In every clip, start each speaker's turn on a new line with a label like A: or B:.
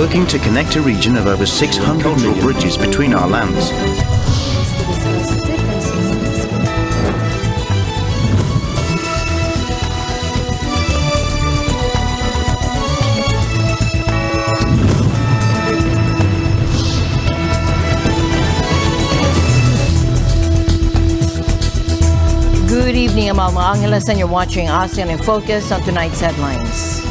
A: working to connect a region of over 600 million bridges between our lands.
B: Good evening, I'm Alma Angeles, and you're watching ASEAN in Focus on tonight's headlines.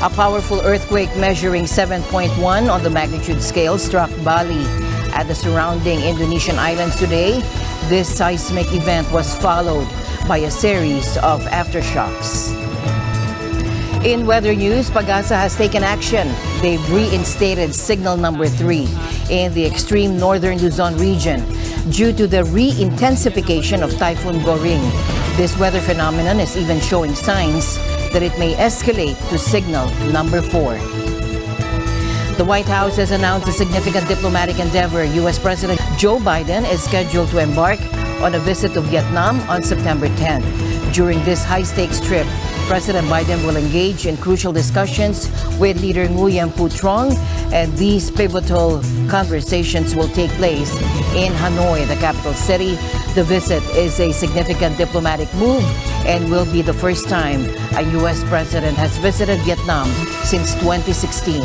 B: A powerful earthquake measuring 7.1 on the magnitude scale struck Bali at the surrounding Indonesian islands today. This seismic event was followed by a series of aftershocks. In weather news, Pagasa has taken action. They've reinstated signal number 3 in the extreme northern Luzon region due to the re-intensification of Typhoon Goring. This weather phenomenon is even showing signs that it may escalate to signal number 4. The White House has announced a significant diplomatic endeavor. U.S. President Joe Biden is scheduled to embark on a visit to Vietnam on September 10th. During this high-stakes trip, President Biden will engage in crucial discussions with leader Nguyen Phu Trong, and these pivotal conversations will take place in Hanoi, the capital city. The visit is a significant diplomatic move and will be the first time a U.S. president has visited Vietnam since 2016.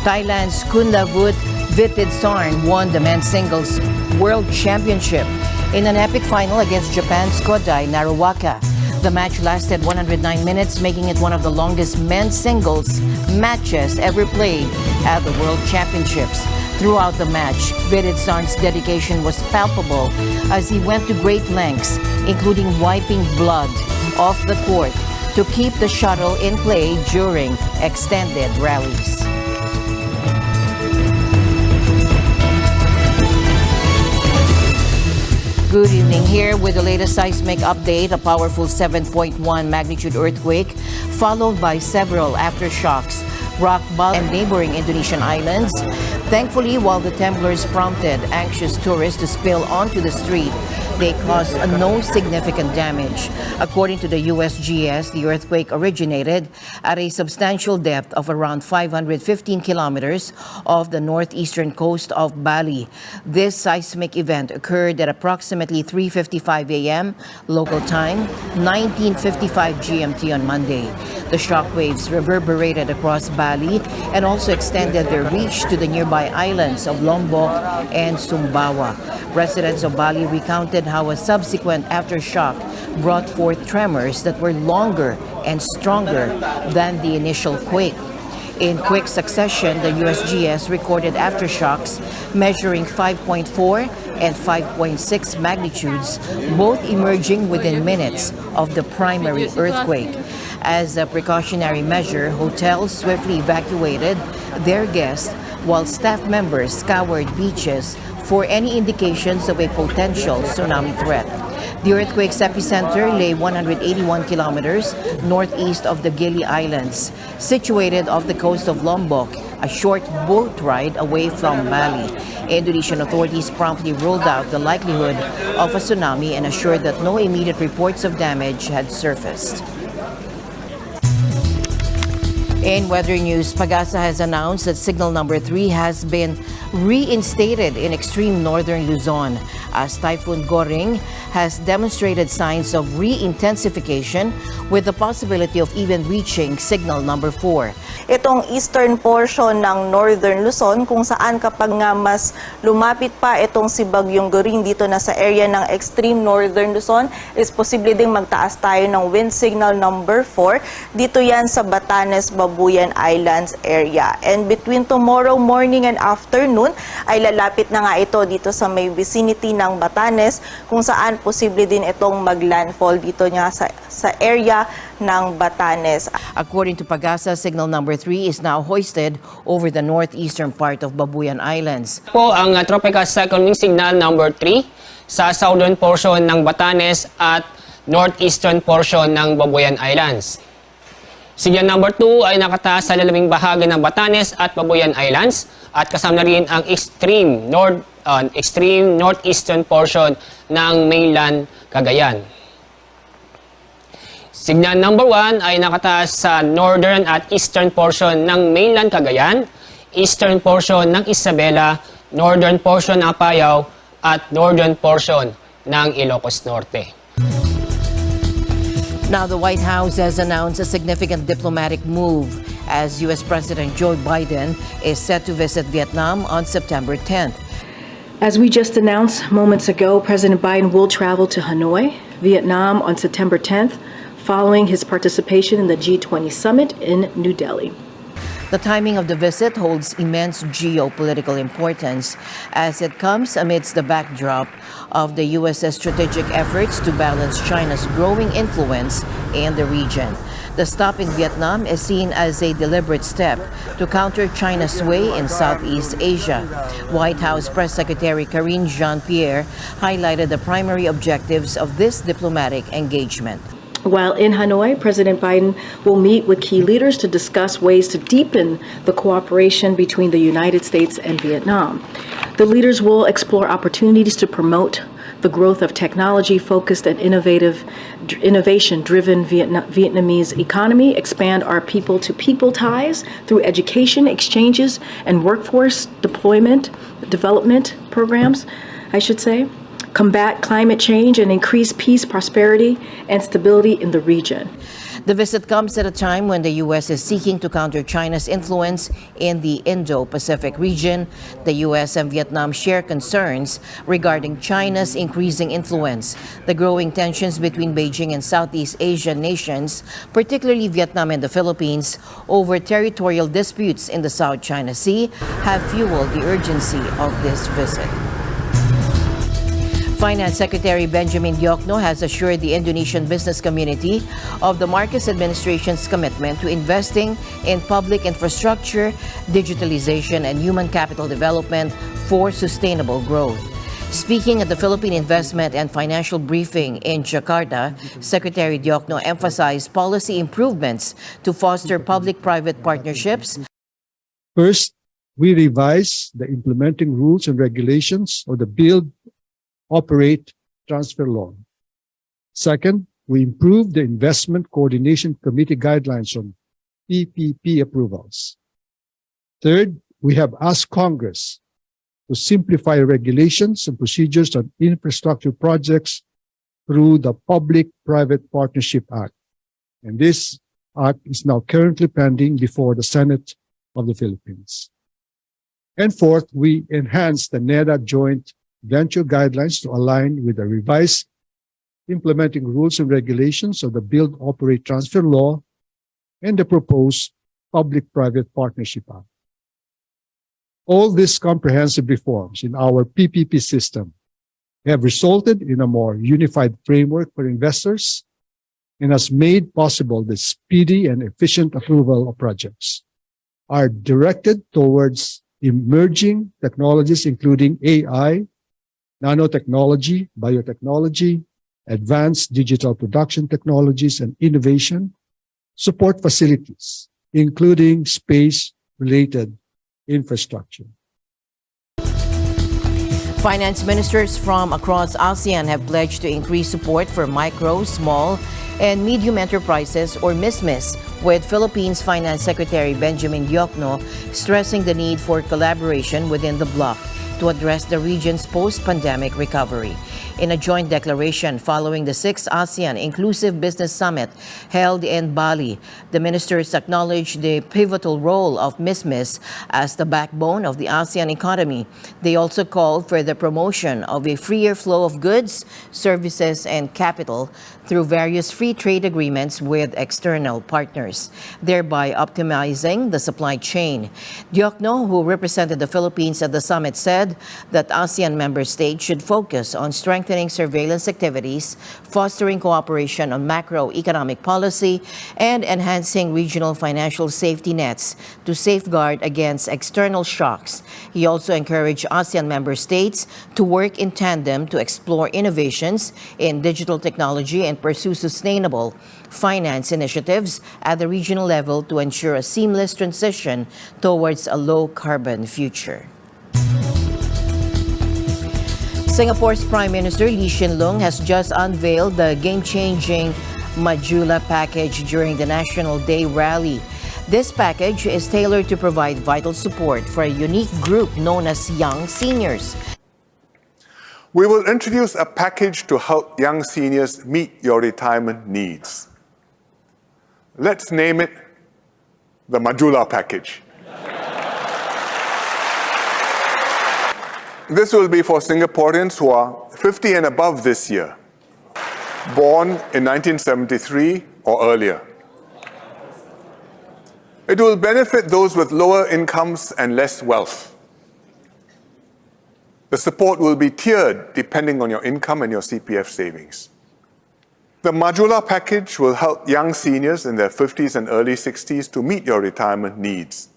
B: Thailand's Kunlavut Vitidsorn won the men's singles world championship in an epic final against Japan's Kodai Naruwaka. The match lasted 109 minutes, making it one of the longest men's singles matches ever played at the World Championships. Throughout the match, Vitidsorn's dedication was palpable as he went to great lengths, including wiping blood off the court to keep the shuttle in play during extended rallies. Good evening. Here with the latest seismic update, a powerful 7.1 magnitude earthquake followed by several aftershocks rocked Bali and neighboring Indonesian islands. Thankfully, while the temblors prompted anxious tourists to spill onto the street, they caused no significant damage. According to the USGS, the earthquake originated at a substantial depth of around 515 kilometers off the northeastern coast of Bali. This seismic event occurred at approximately 3:55 a.m. local time, 19:55 GMT on Monday. The shockwaves reverberated across Bali and also extended their reach to the nearby islands of Lombok and Sumbawa. Residents of Bali recounted how a subsequent aftershock brought forth tremors that were longer and stronger than the initial quake. In quick succession, the USGS recorded aftershocks measuring 5.4 and 5.6 magnitudes, both emerging within minutes of the primary earthquake. As a precautionary measure, hotels swiftly evacuated their guests while staff members scoured beaches for any indications of a potential tsunami threat. The earthquake's epicenter lay 181 kilometers northeast of the Gili Islands, situated off the coast of Lombok, a short boat ride away from Bali. Indonesian authorities promptly ruled out the likelihood of a tsunami and assured that no immediate reports of damage had surfaced. In weather news, Pagasa has announced that signal number 3 has been reinstated in extreme northern Luzon as Typhoon Goring has demonstrated signs of re-intensification with the possibility of even reaching signal number 4.
C: Itong eastern portion ng northern Luzon kung saan kapag nga mas lumapit pa itong si Bagyong Goring dito na sa area ng extreme northern Luzon is posible ding magtaas tayo ng wind signal number 4 dito yan sa Batanes, Babuyan Islands area. And between tomorrow morning and afternoon ay lalapit na nga ito dito sa may vicinity ng Batanes kung saan posible din itong maglandfall dito niya sa area ng Batanes.
B: According to Pagasa, signal number 3 is now hoisted over the northeastern part of Babuyan Islands.
D: Po ang tropical cyclone signal number 3 sa southern portion ng Batanes at northeastern portion ng Babuyan Islands. Signal number 2 ay nakataas sa lalabing bahagi ng Batanes at Babuyan Islands at kasama na rin ang extreme northeastern portion ng mainland Cagayan. Signal number 1 ay nakataas sa northern at eastern portion ng mainland Cagayan, eastern portion ng Isabela, northern portion ng Apayao, at northern portion ng Ilocos Norte.
B: Now, the White House has announced a significant diplomatic move as U.S. President Joe Biden is set to visit Vietnam on September 10th.
E: As we just announced moments ago, President Biden will travel to Hanoi, Vietnam on September 10th, following his participation in the G20 summit in New Delhi.
B: The timing of the visit holds immense geopolitical importance as it comes amidst the backdrop of the U.S.'s strategic efforts to balance China's growing influence in the region. The stop in Vietnam is seen as a deliberate step to counter China's sway in Southeast Asia. White House Press Secretary Karine Jean-Pierre highlighted the primary objectives of this diplomatic engagement.
E: While in Hanoi, President Biden will meet with key leaders to discuss ways to deepen the cooperation between the United States and Vietnam. The leaders will explore opportunities to promote the growth of technology-focused and innovation-driven Vietnamese economy, expand our people-to-people ties through education exchanges and workforce development programs, combat climate change and increase peace, prosperity, and stability in the region.
B: The visit comes at a time when the U.S. is seeking to counter China's influence in the Indo-Pacific region. The U.S. and Vietnam share concerns regarding China's increasing influence. The growing tensions between Beijing and Southeast Asian nations, particularly Vietnam and the Philippines, over territorial disputes in the South China Sea, have fueled the urgency of this visit. Finance Secretary Benjamin Diokno has assured the Indonesian business community of the Marcos administration's commitment to investing in public infrastructure, digitalization, and human capital development for sustainable growth. Speaking at the Philippine Investment and Financial Briefing in Jakarta, Secretary Diokno emphasized policy improvements to foster public-private partnerships.
F: First, we revise the implementing rules and regulations of the Build, Operate, Transfer Law. Second, we improve the Investment Coordination Committee guidelines on PPP approvals. Third, we have asked Congress to simplify regulations and procedures on infrastructure projects through the Public-Private Partnership Act. And this act is now currently pending before the Senate of the Philippines. And fourth, we enhance the NEDA joint venture guidelines to align with the revised implementing rules and regulations of the Build, Operate, Transfer Law and the proposed Public-Private Partnership Act. All these comprehensive reforms in our PPP system have resulted in a more unified framework for investors and has made possible the speedy and efficient approval of projects are directed towards emerging technologies including AI, nanotechnology, biotechnology, advanced digital production technologies, and innovation, support facilities, including space-related infrastructure.
B: Finance ministers from across ASEAN have pledged to increase support for micro, small, and medium enterprises, or MISMIS, with Philippines Finance Secretary Benjamin Diokno stressing the need for collaboration within the bloc to address the region's post-pandemic recovery. In a joint declaration following the 6th ASEAN Inclusive Business Summit held in Bali, the ministers acknowledged the pivotal role of MISMIS as the backbone of the ASEAN economy. They also called for the promotion of a freer flow of goods, services, and capital through various free trade agreements with external partners, thereby optimizing the supply chain. Diokno, who represented the Philippines at the summit, said that ASEAN member states should focus on strengthening surveillance activities, fostering cooperation on macroeconomic policy, and enhancing regional financial safety nets to safeguard against external shocks. He also encouraged ASEAN member states to work in tandem to explore innovations in digital technology and pursue sustainable finance initiatives at the regional level to ensure a seamless transition towards a low-carbon future. Singapore's Prime Minister Lee Hsien Loong has just unveiled the game-changing Majula package during the National Day rally. This package is tailored to provide vital support for a unique group known as young seniors.
G: We will introduce a package to help young seniors meet your retirement needs. Let's name it the Majula package. This will be for Singaporeans who are 50 and above this year, born in 1973 or earlier. It will benefit those with lower incomes and less wealth. The support will be tiered depending on your income and your CPF savings. The Majula package will help young seniors in their 50s and early 60s to meet your retirement needs.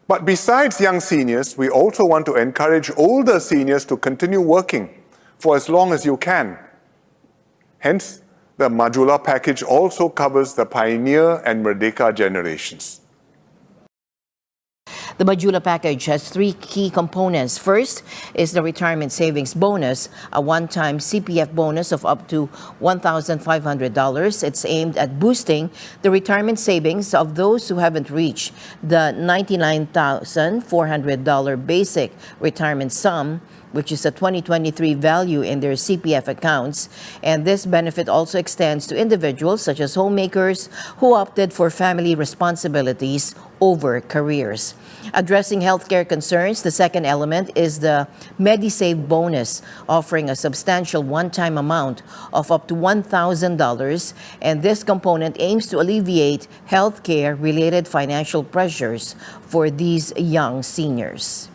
G: But besides young seniors, we also want to encourage older seniors to continue working for as long as you can. Hence, the Majula package also covers the Pioneer and Merdeka generations.
B: The Majula package has three key components. First is the retirement savings bonus, a one-time CPF bonus of up to $1,500. It's aimed at boosting the retirement savings of those who haven't reached the $99,400 basic retirement sum, which is a 2023 value in their CPF accounts. And this benefit also extends to individuals such as homemakers who opted for family responsibilities over careers. Addressing healthcare concerns, the second element is the MediSave bonus, offering a substantial one-time amount of up to $1,000. And this component aims to alleviate healthcare-related financial pressures for these young seniors.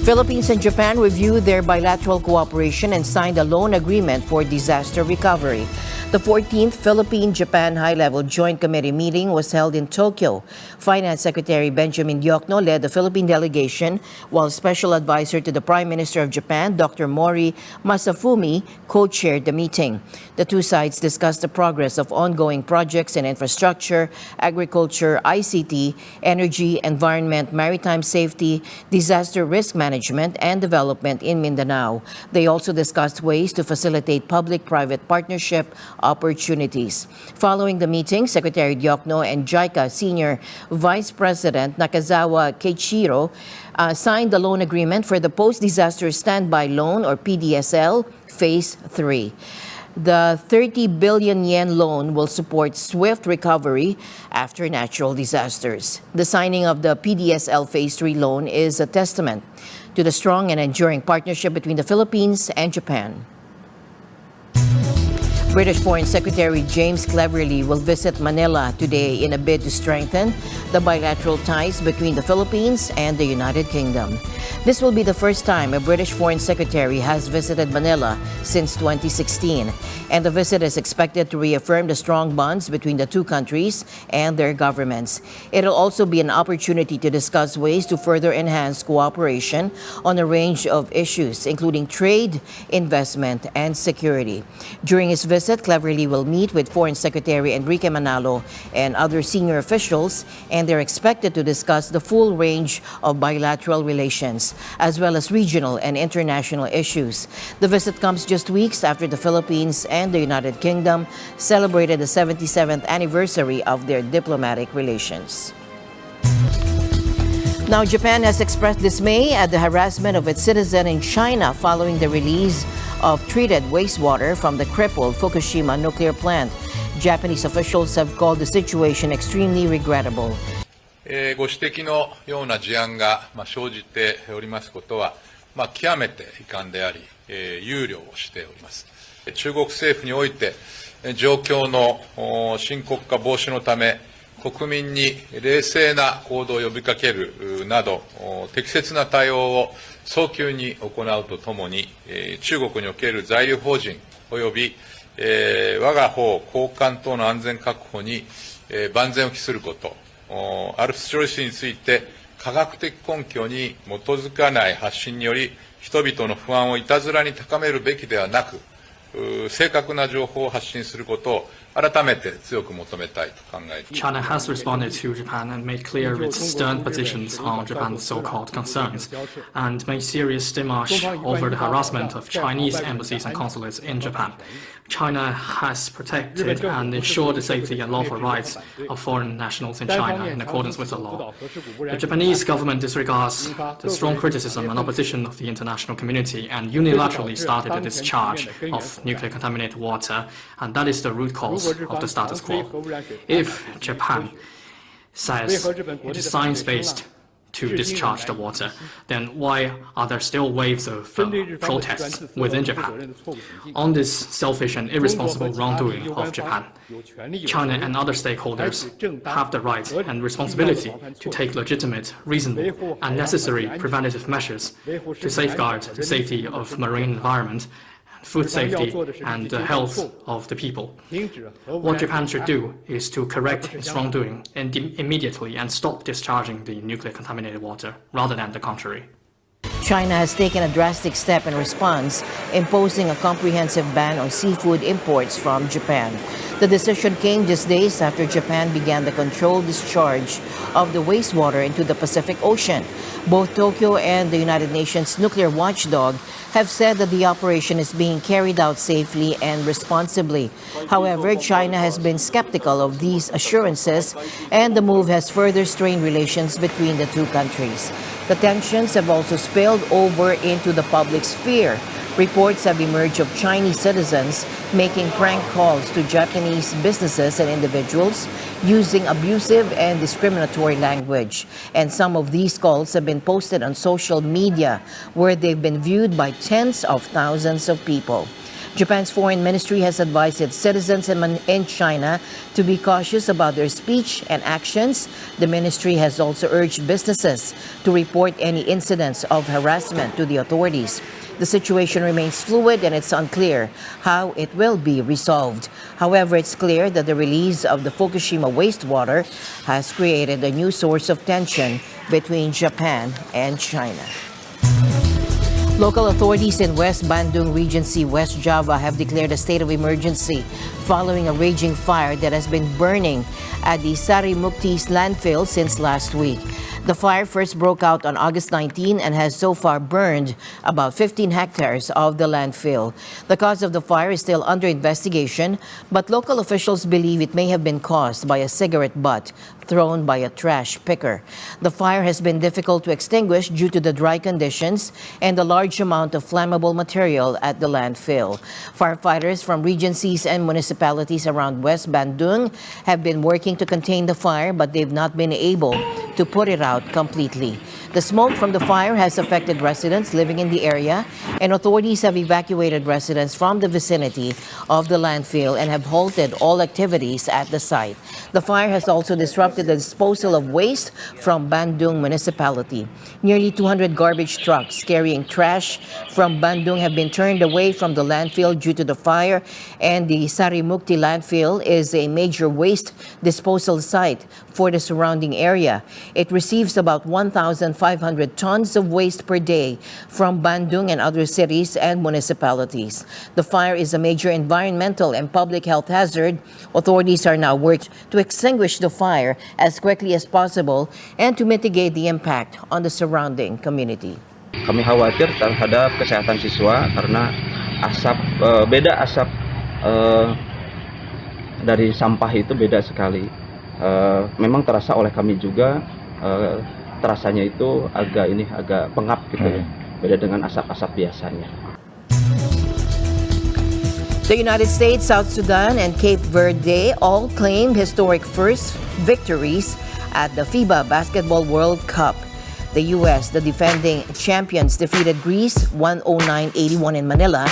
B: Philippines and Japan reviewed their bilateral cooperation and signed a loan agreement for disaster recovery. The 14th Philippine-Japan High-Level Joint Committee meeting was held in Tokyo. Finance Secretary Benjamin Diokno led the Philippine delegation, while Special Advisor to the Prime Minister of Japan, Dr. Mori Masafumi, co-chaired the meeting. The two sides discussed the progress of ongoing projects in infrastructure, agriculture, ICT, energy, environment, maritime safety, disaster risk management, and development in Mindanao. They also discussed ways to facilitate public-private partnership opportunities. Following the meeting, Secretary Diokno and JICA Senior Vice President Nakazawa Keiichiro signed the loan agreement for the Post-Disaster Standby Loan, or PDSL, Phase 3. The 30 billion yen loan will support swift recovery after natural disasters. The signing of the PDSL Phase 3 loan is a testament to the strong and enduring partnership between the Philippines and Japan. British Foreign Secretary James Cleverly will visit Manila today in a bid to strengthen the bilateral ties between the Philippines and the United Kingdom. This will be the first time a British Foreign Secretary has visited Manila since 2016, and the visit is expected to reaffirm the strong bonds between the two countries and their governments. It'll also be an opportunity to discuss ways to further enhance cooperation on a range of issues, including trade, investment, and security. During his visit, Cleverly will meet with Foreign Secretary Enrique Manalo and other senior officials, and they're expected to discuss the full range of bilateral relations, as well as regional and international issues. The visit comes just weeks after the Philippines and the United Kingdom celebrated the 77th anniversary of their diplomatic relations. Now, Japan has expressed dismay at the harassment of its citizen in China following the release of treated wastewater from the crippled Fukushima nuclear plant. Japanese officials have called the situation extremely regrettable.
H: ご指摘のような事案が生じておりますことは、極めて遺憾であり、憂慮をしております。中国政府において、状況の深刻化防止のため、国民に冷静な行動を呼びかけるなど、適切な対応を早急に行うとともに、中国における在留邦人及び我が方高官等の安全確保に万全を期すること、ALPS処理水について科学的根拠に基づかない発信により、人々の不安をいたずらに高めるべきではなく、正確な情報を発信することを改めて強く求めたいと考えています。
I: China has responded to Japan and made clear its stern positions on Japan's so-called concerns and made serious démarches over the harassment of Chinese embassies and consulates in Japan. China has protected and ensured the safety and lawful rights of foreign nationals in China in accordance with the law. The Japanese government disregards the strong criticism and opposition of the international community and unilaterally started the discharge of nuclear contaminated water, and that is the root cause of the status quo. If Japan says it is science-based to discharge the water, then why are there still waves of protests within Japan? On this selfish and irresponsible wrongdoing of Japan, China and other stakeholders have the right and responsibility to take legitimate, reasonable, and necessary preventative measures to safeguard the safety of marine environment, food safety, and the health of the people. What Japan should do is to correct its wrongdoing immediately and stop discharging the nuclear contaminated water, rather than the contrary.
B: China has taken a drastic step in response, imposing a comprehensive ban on seafood imports from Japan. The decision came just days after Japan began the controlled discharge of the wastewater into the Pacific Ocean. Both Tokyo and the United Nations nuclear watchdog have said that the operation is being carried out safely and responsibly. However, China has been skeptical of these assurances, and the move has further strained relations between the two countries. The tensions have also spilled over into the public sphere. Reports have emerged of Chinese citizens making prank calls to Japanese businesses and individuals using abusive and discriminatory language. And some of these calls have been posted on social media, where they've been viewed by tens of thousands of people. Japan's foreign ministry has advised its citizens in China to be cautious about their speech and actions. The ministry has also urged businesses to report any incidents of harassment to the authorities. The situation remains fluid and it's unclear how it will be resolved. However, it's clear that the release of the Fukushima wastewater has created a new source of tension between Japan and China. Local authorities in West Bandung Regency, West Java have declared a state of emergency following a raging fire that has been burning at the Sari Mukti's landfill since last week. The fire first broke out on August 19 and has so far burned about 15 hectares of the landfill. The cause of the fire is still under investigation, but local officials believe it may have been caused by a cigarette butt thrown by a trash picker. The fire has been difficult to extinguish due to the dry conditions and the large amount of flammable material at the landfill. Firefighters from regencies and municipalities around West Bandung have been working to contain the fire, but they've not been able to put it out completely. The smoke from the fire has affected residents living in the area, and authorities have evacuated residents from the vicinity of the landfill and have halted all activities at the site. The fire has also disrupted the disposal of waste from Bandung municipality. Nearly 200 garbage trucks carrying trash from Bandung have been turned away from the landfill due to the fire, and the Sari Mukti landfill is a major waste disposal site for the surrounding area. It receives about 1,500 tons of waste per day from Bandung and other cities and municipalities. The fire is a major environmental and public health hazard. Authorities are now working to extinguish the fire as quickly as possible and to mitigate the impact on the surrounding community.
J: Kami khawatir terhadap kesehatan siswa karena beda asap dari sampah itu beda sekali. Memang terasa oleh kami juga, terasanya itu agak pengap gitu ya, beda dengan asap-asap biasanya.
B: The United States, South Sudan, and Cape Verde all claimed historic first victories at the FIBA Basketball World Cup. The U.S., the defending champions, defeated Greece 109-81 in Manila.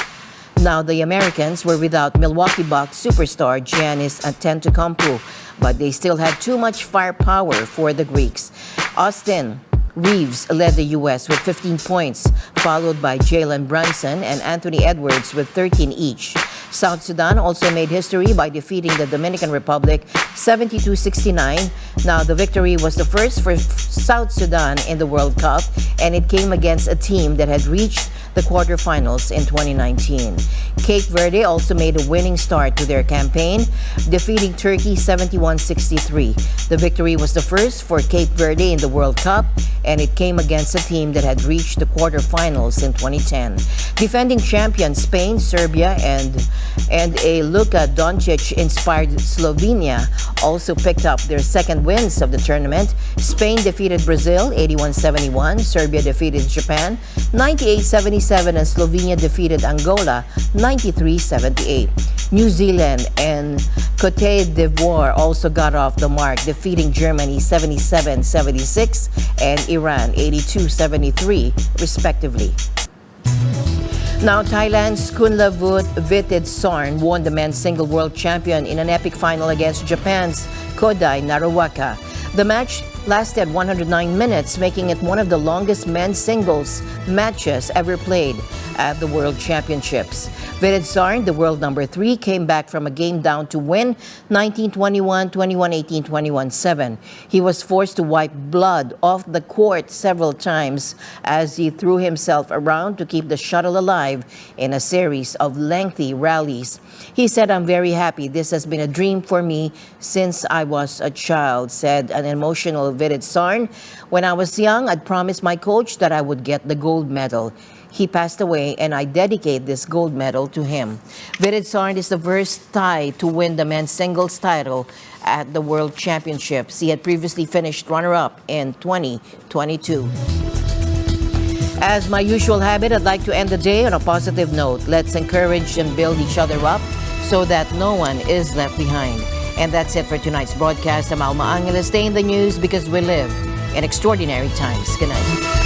B: Now the Americans were without Milwaukee Bucks superstar Giannis Antetokounmpo, but they still had too much firepower for the Greeks. Austin Reeves led the U.S. with 15 points, followed by Jalen Brunson and Anthony Edwards with 13 each. South Sudan also made history by defeating the Dominican Republic 72-69. Now, the victory was the first for South Sudan in the World Cup, and it came against a team that had reached the quarterfinals in 2019. Cape Verde also made a winning start to their campaign, defeating Turkey 71-63. The victory was the first for Cape Verde in the World Cup, and it came against a team that had reached the quarterfinals in 2010. Defending champions Spain, Serbia, and a Luka Doncic-inspired Slovenia also picked up their second wins of the tournament. Spain defeated Brazil 81-71, Serbia defeated Japan 98-77, and Slovenia defeated Angola 93-78. New Zealand and Côte d'Ivoire also got off the mark, defeating Germany 77-76 and Iran 82-73, respectively. Now, Thailand's Kunlavut Vitidsorn won the men's single world champion in an epic final against Japan's Kodai Naruwaka. The match lasted 109 minutes, making it one of the longest men's singles matches ever played at the World Championships. Vitidsorn, the world number 3, came back from a game down to win 19-21, 21-18, 21-7. He was forced to wipe blood off the court several times as he threw himself around to keep the shuttle alive in a series of lengthy rallies. He said, "I'm very happy. This has been a dream for me since I was a child," said an emotional Vitidsorn. "When I was young, I'd promised my coach that I would get the gold medal. He passed away, and I dedicate this gold medal to him." Vitidsorn is the first Thai to win the men's singles title at the World Championships. He had previously finished runner-up in 2022. As my usual habit, I'd like to end the day on a positive note. Let's encourage and build each other up so that no one is left behind. And that's it for tonight's broadcast. I'm Alma Angeles. Stay in the news because we live in extraordinary times. Good night.